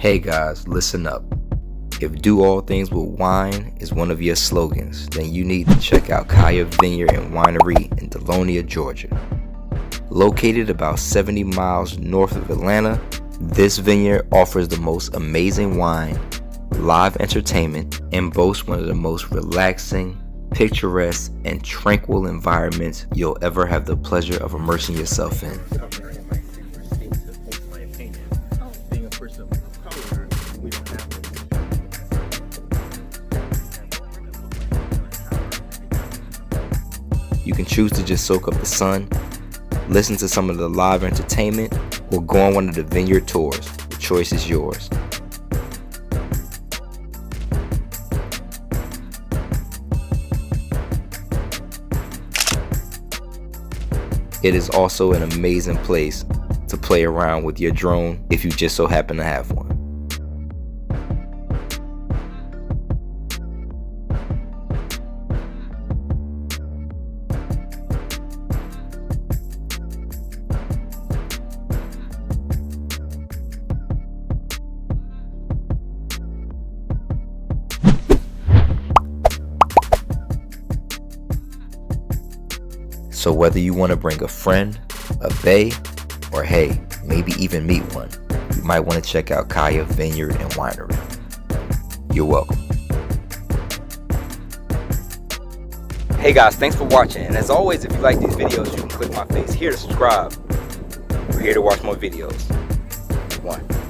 Hey guys, listen up. If do all things with wine is one of your slogans, then you need to check out Kaya Vineyard and Winery in Delonia, Georgia. Located about 70 miles north of Atlanta, this vineyard offers the most amazing wine, live entertainment, and boasts one of the most relaxing, picturesque, and tranquil environments you'll ever have the pleasure of immersing yourself in. You can choose to just soak up the sun, listen to some of the live entertainment, or go on one of the vineyard tours. The choice is yours. It is also an amazing place to play around with your drone if you just so happen to have one. So whether you want to bring a friend, a bae, or hey, maybe even meet one, you might want to check out Kaya Vineyard and Winery. You're welcome. Hey guys, thanks for watching. And as always, if you like these videos, you can click my face here to subscribe. We're here to watch more videos. 1.